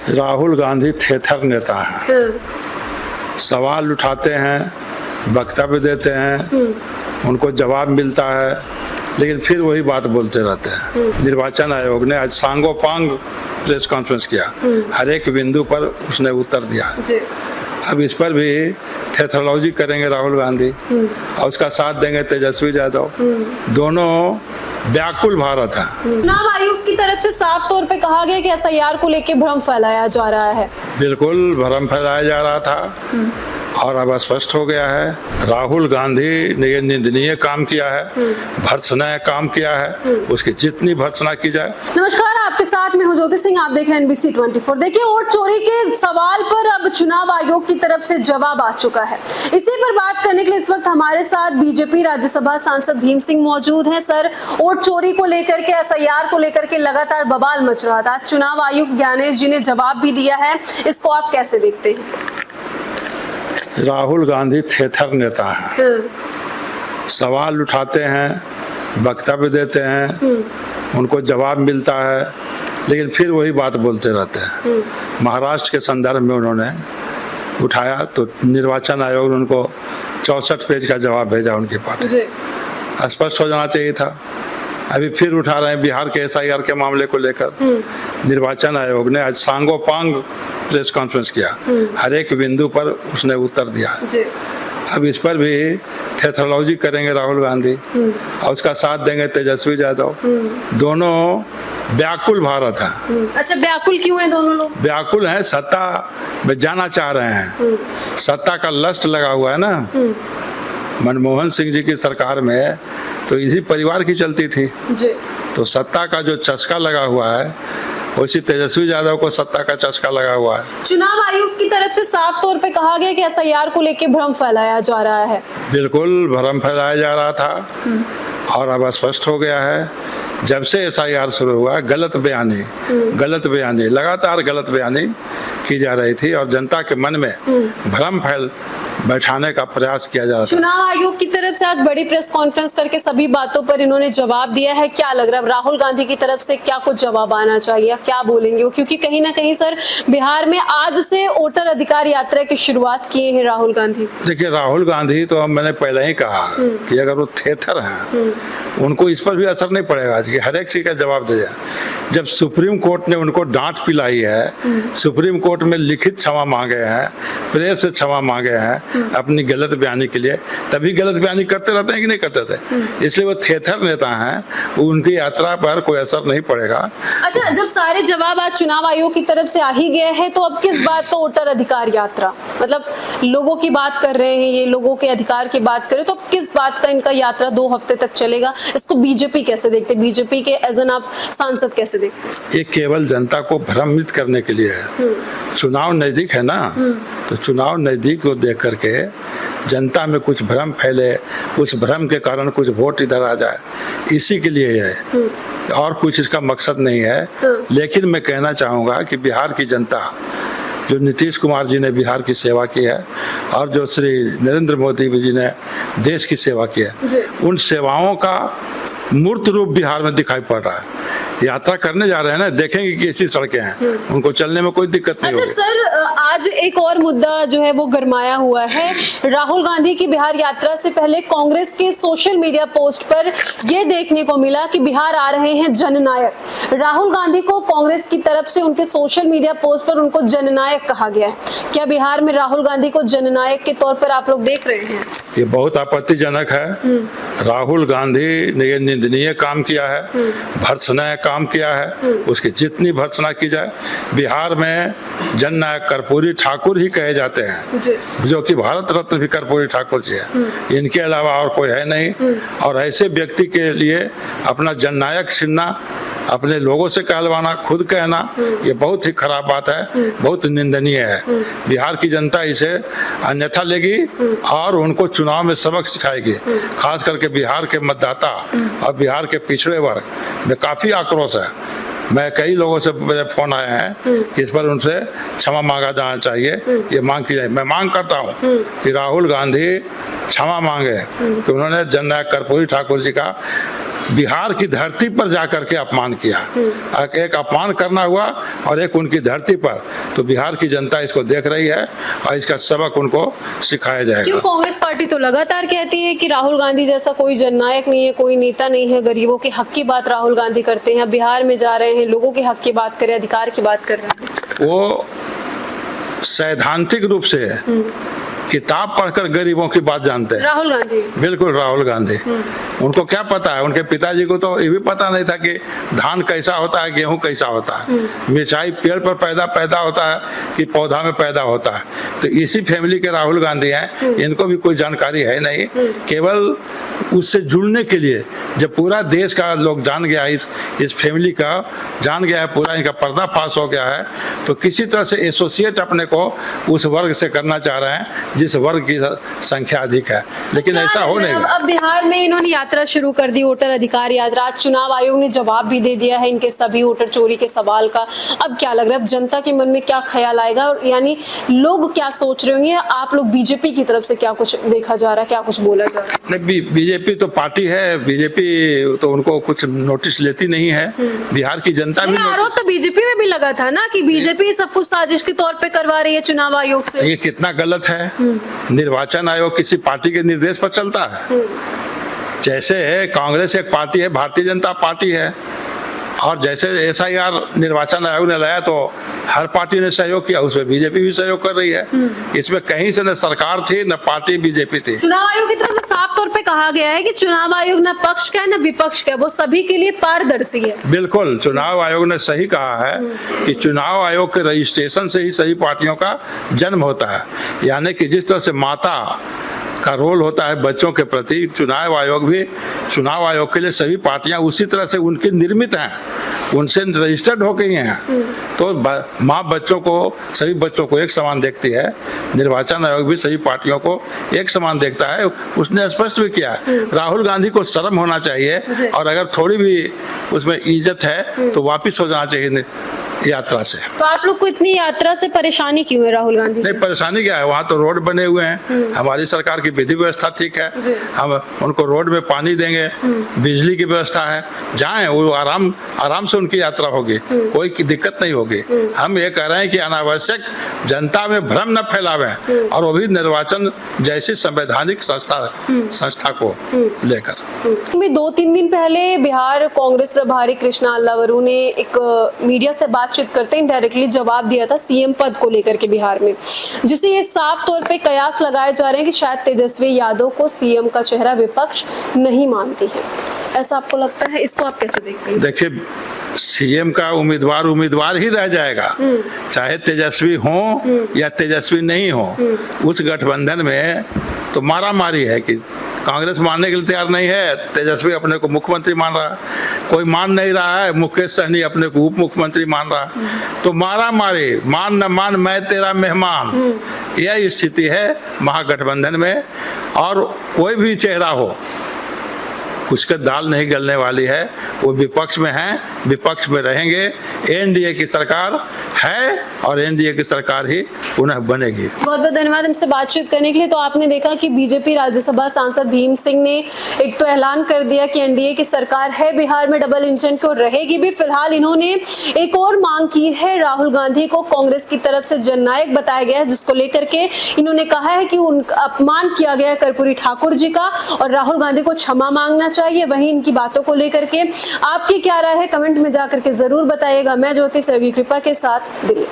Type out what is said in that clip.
राहुल गांधी थेथर नेता है। सवाल उठाते हैं, वक्तव्य देते हैं, उनको जवाब मिलता है, लेकिन फिर वही बात बोलते रहते हैं। निर्वाचन आयोग ने आज सांगोपांग प्रेस कॉन्फ्रेंस किया, हर एक बिंदु पर उसने उत्तर दिया। अब इस पर भी थेथरोलॉजी करेंगे राहुल गांधी और उसका साथ देंगे तेजस्वी यादव। दोनों व्याकुल भारत है। चुनाव आयोग की तरफ से साफ तौर पे कहा गया कि एसआईआर को लेकर भ्रम फैलाया जा रहा है। बिल्कुल भ्रम फैलाया जा रहा था और अब स्पष्ट हो गया है। राहुल गांधी ने ये निंदनीय काम किया है, भर्त्सना काम किया है, उसकी जितनी भर्त्सना की जाए। नमस्कार, आपके साथ में हूं ज्योति सिंह, आप देख रहे हैं NBC 24। देखिए, वोट चोरी के सवाल पर अब चुनाव आयोग की तरफ से जवाब आ चुका है। इसी पर बात करने के लिए इस वक्त हमारे साथ बीजेपी राज्यसभा सांसद भीम सिंह मौजूद हैं। सर, वोट चोरी को लेकर के, एसआईआर को लेकर के लगातार बवाल मच रहा था, चुनाव आयुक्त ज्ञानेश जी ने जवाब भी दिया है, इसको आप कैसे देखते हैं? राहुल गांधी थेथर नेता है। सवाल उठाते हैं, वक्तव्य देते हैं, उनको जवाब मिलता है, लेकिन फिर वही बात बोलते रहते हैं। महाराष्ट्र के संदर्भ में उन्होंने उठाया तो निर्वाचन आयोग ने उनको 64 पेज का जवाब भेजा उनकी पार्टी। स्पष्ट हो जाना चाहिए था। अभी फिर उठा रहे हैं बिहार के एसआईआर के मामले को लेकर। निर्वाचन आयोग ने आज सांगोपांग प्रेस कॉन्फ्रेंस किया, हर एक बिंदु पर उसने उत्तर दिया। अब इस पर भी थेथरोलॉजी करेंगे राहुल गांधी और उसका साथ देंगे तेजस्वी यादव। दोनों व्याकुल भारत है। अच्छा, व्याकुल क्यों है दोनों लोग? व्याकुल हैं, सत्ता में जाना चाह रहे हैं। सत्ता का लस्ट लगा हुआ है ना। मनमोहन सिंह जी की सरकार में तो इसी परिवार की चलती थी, तो सत्ता का जो चस्का लगा हुआ है उसी तेजस्वी यादव को सत्ता का चस्का लगा हुआ है। चुनाव आयोग की तरफ से साफ तौर पे कहा गया कि एसआईआर को लेकर भ्रम फैलाया जा रहा है। बिल्कुल भ्रम फैलाया जा रहा था और अब स्पष्ट हो गया है। जब से एसआईआर शुरू हुआ, गलत बयानी लगातार गलत बयानी की जा रही थी और जनता के मन में भ्रम बैठाने का प्रयास किया जा रहा था। चुनाव आयोग की तरफ से आज बड़ी प्रेस कॉन्फ्रेंस करके सभी बातों पर इन्होंने जवाब दिया है। क्या लग रहा है राहुल गांधी की तरफ से क्या कुछ जवाब आना चाहिए, क्या बोलेंगे वो? क्योंकि कहीं ना कहीं सर, बिहार में आज से वोटर अधिकार यात्रा की शुरुआत किए हैं राहुल गांधी। देखिए, राहुल गांधी तो मैंने पहले ही कहा कि अगर वो थेथर हैं, उनको इस पर भी असर नहीं पड़ेगा कि हर एक चीज का जवाब दे जाए। जब सुप्रीम कोर्ट ने उनको डांट पिलाई है, सुप्रीम कोर्ट में लिखित क्षमा मांगे हैं, प्रेस से क्षमा मांगे हैं अपनी गलत बयानी के लिए, तभी गलत बयानी करते रहते हैं कि नहीं करते थे। इसलिए वो थेथर नेता हैं, उनकी यात्रा पर कोई असर नहीं पड़ेगा। अच्छा, जब सारे जवाब आज चुनाव आयोग की तरफ से आ ही गए हैं, तो अब किस बात का वोटर अधिकार यात्रा? मतलब लोगों की बात कर रहे हैं, ये लोगों के अधिकार की बात करें, तो अब किस बात का इनका यात्रा 2 हफ्ते तक चलेगा? इसको बीजेपी कैसे देखते, बीजेपी के एज एन आप सांसद कैसे देखते? ये केवल जनता को भ्रमित करने के लिए है। चुनाव नजदीक है ना, तो चुनाव नजदीक को देख करके जनता में कुछ भ्रम फैले, उस भ्रम के कारण कुछ वोट इधर आ जाए, इसी के लिए है, और कुछ इसका मकसद नहीं है। लेकिन मैं कहना चाहूँगा कि बिहार की जनता, जो नीतीश कुमार जी ने बिहार की सेवा की है और जो श्री नरेंद्र मोदी जी ने देश की सेवा की है, उन सेवाओं का मूर्त रूप बिहार में दिखाई पड़ रहा है। यात्रा करने जा रहे हैं ना, देखेंगे कि ऐसी सड़कें हैं, उनको चलने में कोई दिक्कत नहीं होगी। अच्छा सर, आज एक और मुद्दा जो है वो गरमाया हुआ है। राहुल गांधी की बिहार यात्रा से पहले कांग्रेस के सोशल मीडिया पोस्ट पर यह देखने को मिला कि बिहार आ रहे हैं जननायक। राहुल गांधी को कांग्रेस की तरफ से उनके सोशल मीडिया पोस्ट पर उनको जननायक कहा गया है। क्या बिहार में राहुल गांधी को जननायक के तौर पर आप लोग देख रहे हैं? ये बहुत आपत्तिजनक है। राहुल गांधी ने ये निंदनीय काम किया है, भर्त्सना काम किया है, उसकी जितनी भर्त्सना की जाए। बिहार में जननायक कर्पूरी ठाकुर ही कहे जाते हैं, जो कि भारत रत्न भी कर्पूरी ठाकुर जी है, इनके अलावा और कोई है नहीं। और ऐसे व्यक्ति के लिए अपना जननायक चुनना, अपने लोगों से कहलवाना, खुद कहना, ये बहुत ही खराब बात है, बहुत निंदनीय है। बिहार की जनता इसे अन्यथा लेगी और उनको चुनाव में सबक सिखाएगी। खास करके बिहार के मतदाता और बिहार के पिछड़े वर्ग में काफी आक्रोश है। मैं कई लोगों से मेरे फोन आए हैं कि इस पर उनसे क्षमा मांगा जाना चाहिए, ये मांग की जाए। मैं मांग करता हूँ कि राहुल गांधी क्षमा मांगे कि उन्होंने जननायक कर्पूरी ठाकुर जी का बिहार की धरती पर जाकर के अपमान किया। एक अपमान करना हुआ और एक उनकी धरती पर। तो बिहार की जनता इसको देख रही है और इसका सबक उनको सिखाया क्यों जाएगा। कांग्रेस पार्टी तो लगातार कहती है कि राहुल गांधी जैसा कोई जननायक नहीं है, कोई नेता नहीं है, गरीबों के हक की बात राहुल गांधी करते हैं, बिहार में जा रहे हैं, लोगों के हक की बात कर रहे हैं, अधिकार की बात कर रहे हैं। वो सैद्धांतिक रूप से किताब पढ़कर गरीबों की बात जानते हैं। राहुल गांधी बिल्कुल राहुल गांधी। उनको क्या पता है, उनके पिताजी को तो ये भी पता नहीं था कि धान कैसा होता है, गेहूं कैसा होता है, मिर्चाई पेड़ पर पैदा होता है कि पौधा में पैदा होता है। तो इसी फैमिली के राहुल गांधी हैं, इनको भी कोई जानकारी है नहीं। केवल उससे जुड़ने के लिए जब पूरा देश का लोग जान गया, इस फैमिली का जान गया है, पूरा इनका पर्दाफाश हो गया है, तो किसी तरह से एसोसिएट अपने को उस वर्ग से करना चाह रहे हैं जिस वर्ग की संख्या अधिक है, लेकिन ऐसा हो नहीं। अब बिहार में इन्होंने यात्रा शुरू कर दी, वोटर अधिकार यात्रा। आज चुनाव आयोग ने जवाब भी दे दिया है इनके सभी वोटर चोरी के सवाल का। अब क्या लग रहा है, अब जनता के मन में क्या ख्याल आएगा, और यानी लोग क्या सोच रहे होंगे? आप लोग बीजेपी की तरफ से क्या कुछ देखा जा रहा है, क्या कुछ बोला जा रहा है? बीजेपी तो पार्टी है, बीजेपी तो उनको कुछ नोटिस लेती नहीं है। बिहार की जनता भी आरोप तो बीजेपी में भी लगा था ना कि बीजेपी सब कुछ साजिश के तौर पे करवा रही है चुनाव आयोग से। ये कितना गलत है। निर्वाचन आयोग किसी पार्टी के निर्देश पर चलता है। जैसे कांग्रेस एक पार्टी है, भारतीय जनता पार्टी है, और जैसे SIR निर्वाचन आयोग ने लाया तो हर पार्टी ने सहयोग किया, उसमें बीजेपी भी सहयोग कर रही है। इसमें कहीं से न सरकार थी न पार्टी बीजेपी थी। चुनाव आयोग की तरफ से साफ तौर पे कहा गया है कि चुनाव आयोग न पक्ष का है न विपक्ष का है, वो सभी के लिए पारदर्शी है। बिल्कुल, चुनाव आयोग ने सही कहा है कि चुनाव आयोग के रजिस्ट्रेशन से ही सही पार्टियों का जन्म होता है। यानी कि जिस तरह से माता का रोल होता है बच्चों के प्रति, चुनाव आयोग के लिए सभी पार्टियां उसी तरह से उनकी निर्मित हैं, उनसे रजिस्टर्ड हो गई हैं। तो माँ सभी बच्चों को एक समान देखती है। निर्वाचन आयोग भी सभी पार्टियों को एक समान देखता है। उसने स्पष्ट भी किया, राहुल गांधी को शर्म होना चाहिए, और अगर थोड़ी भी उसमें इज्जत है तो वापिस हो जाना चाहिए यात्रा से। तो आप लोग को इतनी यात्रा से परेशानी क्यों है राहुल गांधी? नहीं, परेशानी क्या है, वहाँ तो रोड बने हुए हैं, हमारी सरकार की विधि व्यवस्था ठीक है, हम उनको रोड में पानी देंगे, बिजली की व्यवस्था है, जाएं, वो आराम से उनकी यात्रा होगी, कोई दिक्कत नहीं होगी। हम ये कह रहे हैं कि अनावश्यक जनता में भ्रम न फैलावें, और वो भी निर्वाचन जैसी संवैधानिक संस्था को लेकर। 2-3 दिन पहले बिहार कांग्रेस प्रभारी कृष्णा अल्लावरू ने एक मीडिया से बातचीत करते इनडायरेक्टली जवाब दिया था सीएम पद को लेकर के बिहार में, जिसे ये साफ तौर पे कयास लगाए जा रहे हैं कि शायद तेजस्वी यादव को सीएम का चेहरा विपक्ष नहीं मानती है। ऐसा आपको लगता है? इसको आप कैसे देखते हैं? देखिए, सीएम का उम्मीदवार ही रह जाएगा, चाहे तेजस्वी हो या तेजस्वी नहीं हो। उस गठबंधन में तो मारा मारी है कि कांग्रेस मानने के लिए तैयार नहीं है, तेजस्वी अपने को मुख्यमंत्री मान रहा है, कोई मान नहीं रहा है, मुकेश सहनी अपने को उप मुख्यमंत्री मान रहा है। तो मारा मारी, मान न मान मैं तेरा मेहमान, यह स्थिति है महागठबंधन में। और कोई भी चेहरा हो, उसके दाल नहीं गलने वाली है। वो विपक्ष में हैं, विपक्ष में रहेंगे। एनडीए की सरकार है और एनडीए की सरकार ही पुनः बनेगी। बहुत बहुत धन्यवाद हमसे बातचीत करने के लिए। तो आपने देखा कि बीजेपी राज्यसभा सांसद भीम सिंह ने एक तो ऐलान कर दिया कि एनडीए की सरकार है बिहार में, डबल इंजन को रहेगी भी। फिलहाल इन्होंने एक और मांग की है, राहुल गांधी को कांग्रेस की तरफ से जननायक बताया गया है, जिसको लेकर के इन्होंने कहा है कि उनका अपमान किया गया कर्पूरी ठाकुर जी का और राहुल गांधी को क्षमा मांगना चाहिए। वहीं इनकी बातों को लेकर के आपकी क्या राय है, कमेंट में जाकर के जरूर बताइएगा। मैं ज्योति सहयोगी कृपा के साथ दिल्ली।